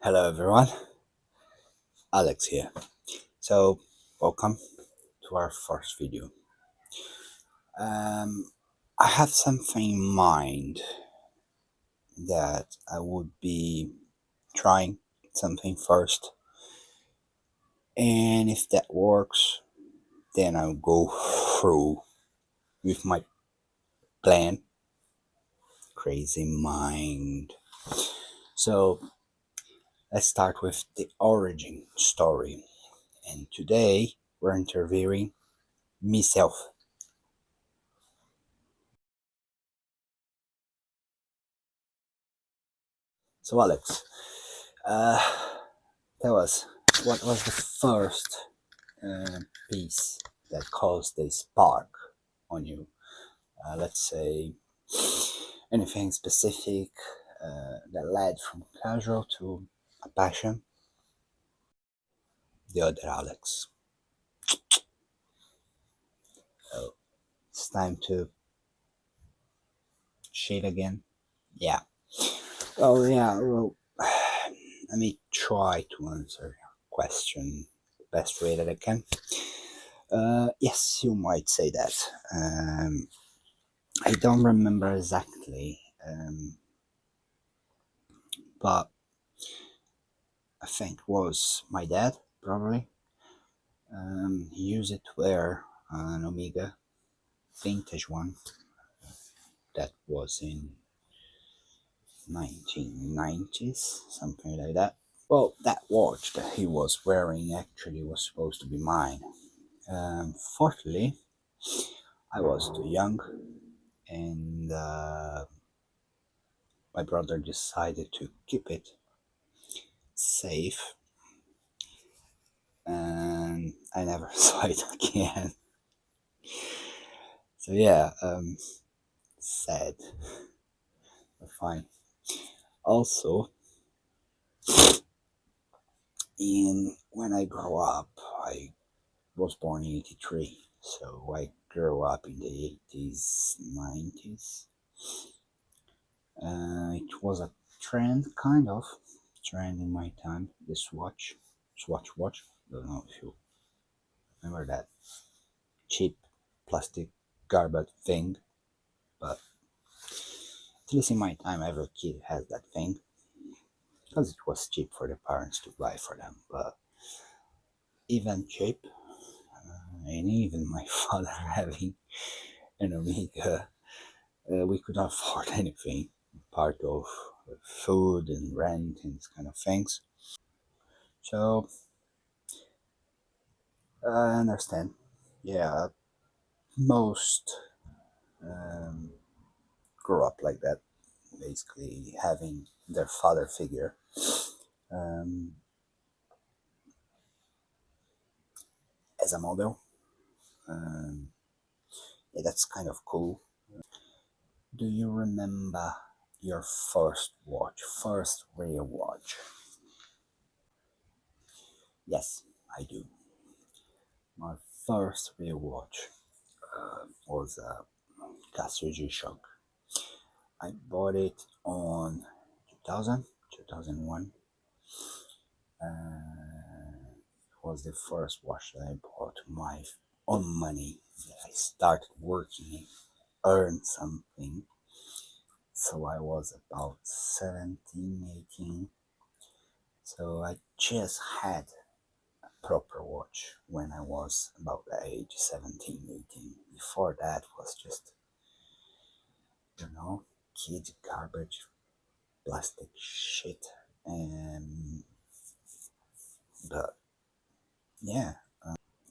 Hello everyone, Alex here. So, welcome to our first video. Um, I have something in mind that I would be trying something first, and if that works, then I'll go through with my plan. Crazy mind. So, let's start with the origin story. And today we're interviewing myself. So, Alex, uh, tell us, what was the first piece that caused a spark on you? Let's say anything specific that led from casual to a passion? The other Alex. Oh, it's time to shade again. Yeah. Oh, yeah. Well, let me try to answer your question the best way that I can. Yes, you might say that. I don't remember exactly, but I think it was my dad, probably. He used it to wear an Omega vintage one that was in 1990s, something like that. Well, that watch that he was wearing actually was supposed to be mine. Fortunately, I was too young, and my brother decided to keep it safe, and I never saw it again. So yeah, sad, but fine. Also, in when I grow up, I was born in '83, so I grew up in the '80s, '90s. It was a trend, kind of trend in my time. This watch. Don't know if you remember that cheap plastic garbage thing, but at least in my time, every kid has that thing because it was cheap for the parents to buy for them. But even cheap, and even my father having an Amiga, we could not afford anything. Part of food and rent and these kind of things. So I understand. Yeah, most um, grow up like that, basically having their father figure um, as a model. Um, yeah, that's kind of cool. Do you remember your first watch, first real watch? Yes, I do. My first real watch was a Casio G-Shock. I bought it on 2000, 2001. It was the first watch that I bought with my own money. I started working, earned something. So I was about 17, 18. So I just had proper watch when I was about the age 17, 18. Before that was just, kid garbage, plastic shit. And, but yeah,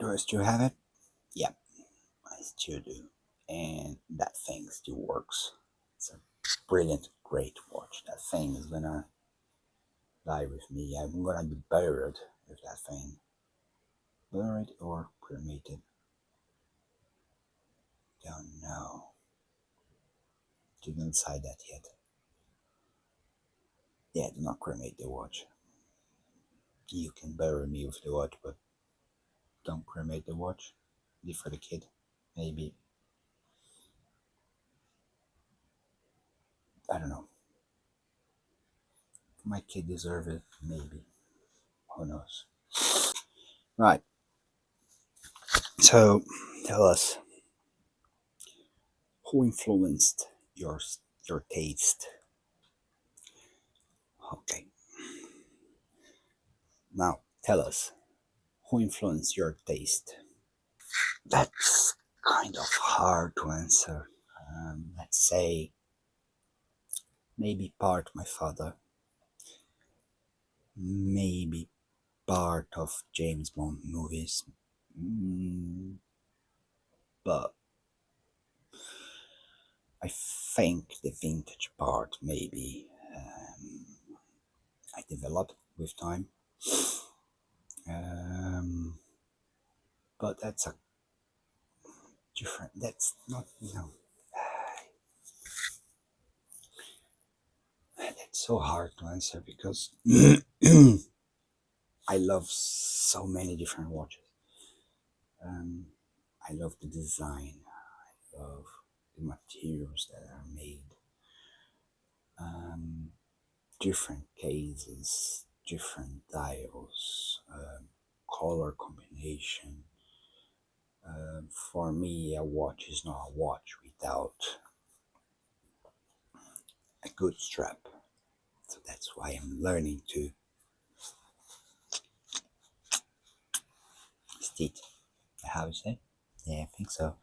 do I still have it? Yeah, I still do. And that thing still works. It's a brilliant, great watch. That thing is gonna die with me. I'm gonna be buried with that thing. Buried or cremated? Don't know. Didn't decide that yet. Yeah, do not cremate the watch. You can bury me with the watch, but don't cremate the watch. Leave for the kid. Maybe, I don't know. My kid deserves it, maybe. Who knows? Right. So, tell us, who influenced your taste? Okay. Now, tell us, who influenced your taste? That's kind of hard to answer. Let's say maybe part my father, maybe part of James Bond movies, mm, but I think the vintage part maybe I developed with time. Um, but that's a different. That's not That's so hard to answer because I love so many different watches. Um, I love the design. I love the materials that are made. Um, Different cases, different dials, color combination. For me, a watch is not a watch without a good strap. So that's why I'm learning to stitch. How is it? Yeah, I think so.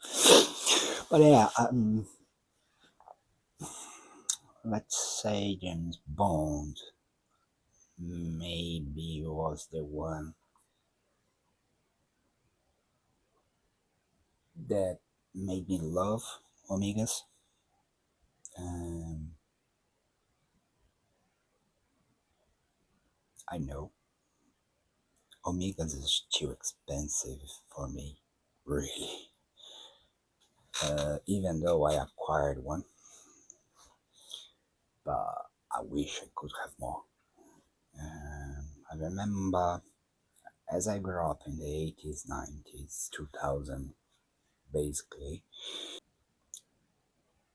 But yeah, let's say James Bond maybe was the one that made me love Omegas. Um, I know Omegas is too expensive for me, really. Even though I acquired one, but I wish I could have more. I remember as I grew up in the 80s, 90s, 2000, basically,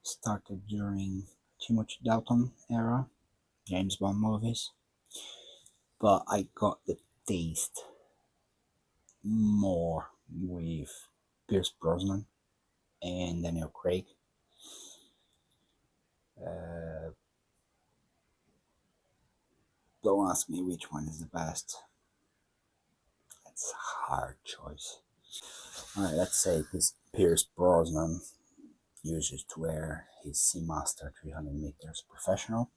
started during Timothy Dalton era, James Bond movies, but I got the taste more with Pierce Brosnan and Daniel Craig. Uh, don't ask me which one is the best. It's a hard choice. Alright, let's say this Pierce Brosnan uses to wear his Seamaster 300 meters professional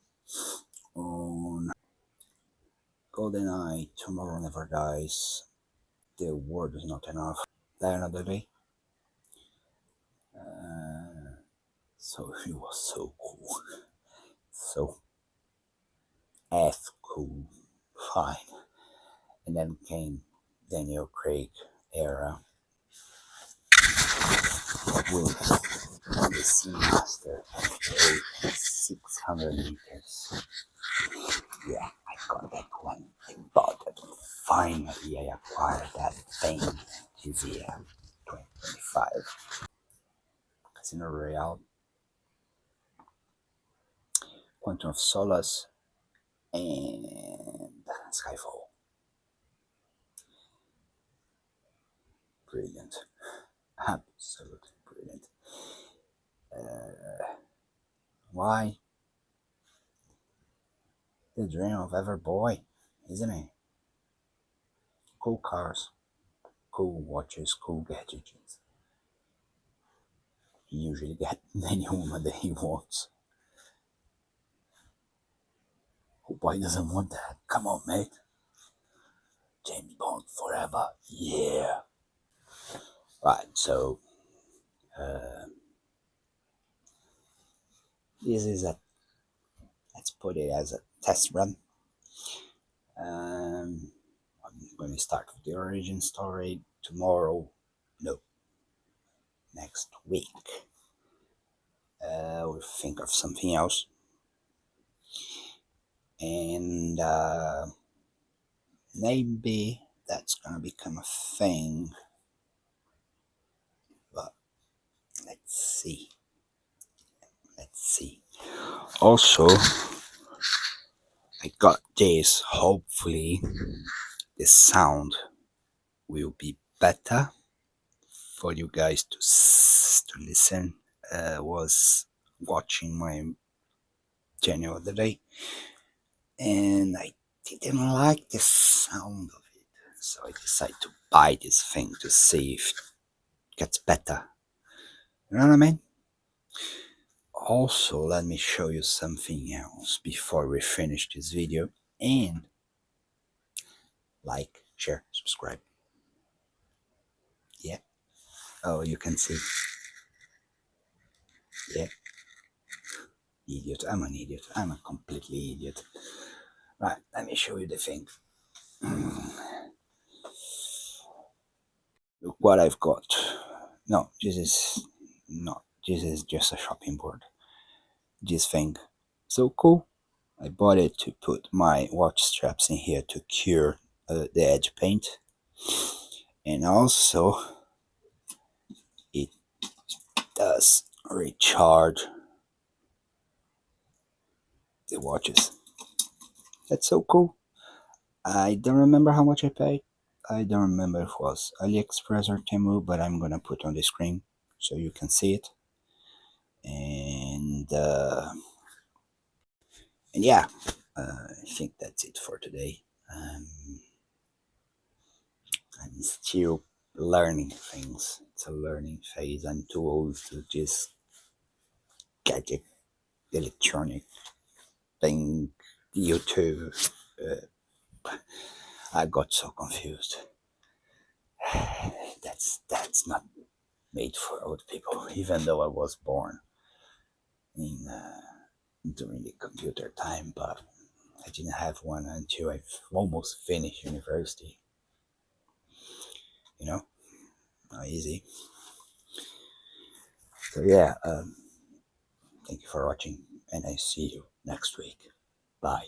on GoldenEye, Tomorrow Never Dies, The Word Is Not Enough, Die Another Day. So he was so cool. So F cool. Fine. And then came Daniel Craig era with the Seamaster 600 meters. Yeah, I got that one. I bought it. Finally, I acquired that thing this year, 2025. Casino Royale, Quantum of Solace, and Skyfall. Brilliant. Absolutely brilliant. Why? The dream of every boy, isn't it? Cool cars, cool watches, cool gadgets. He usually get any woman that he wants. Who boy doesn't want that? Come on, mate. James Bond forever. Yeah. Right, so this is let's put it as a test run. Um, I'm going to start with the origin story tomorrow. No, next week. We'll think of something else. And maybe that's going to become a thing. But let's see. Let's see. Also, I got this. Hopefully, the sound will be better for you guys to listen. Was watching my channel the other day, and I didn't like the sound of it, so I decided to buy this thing to see if it gets better. You know what I mean? Also, let me show you something else before we finish this video. And like, share, subscribe. Yeah. Oh, you can see. Yeah. Idiot. I'm an idiot. I'm a completely idiot. Right. Let me show you the thing. Look what I've got. No, this is not. This is just a shopping board. This thing. So cool. I bought it to put my watch straps in here to cure the edge paint. And also, it does recharge the watches. That's so cool. I don't remember how much I paid. I don't remember if it was AliExpress or Temu, but I'm gonna put on the screen so you can see it. And yeah, I think that's it for today. I'm still learning things. It's a learning phase. I'm too old to just gadget electronic thing. YouTube. I got so confused. That's not made for old people. Even though I was born in during the computer time, but I didn't have one until I almost finished university. You know, not easy. So yeah, thank you for watching, and I see you next week. Bye.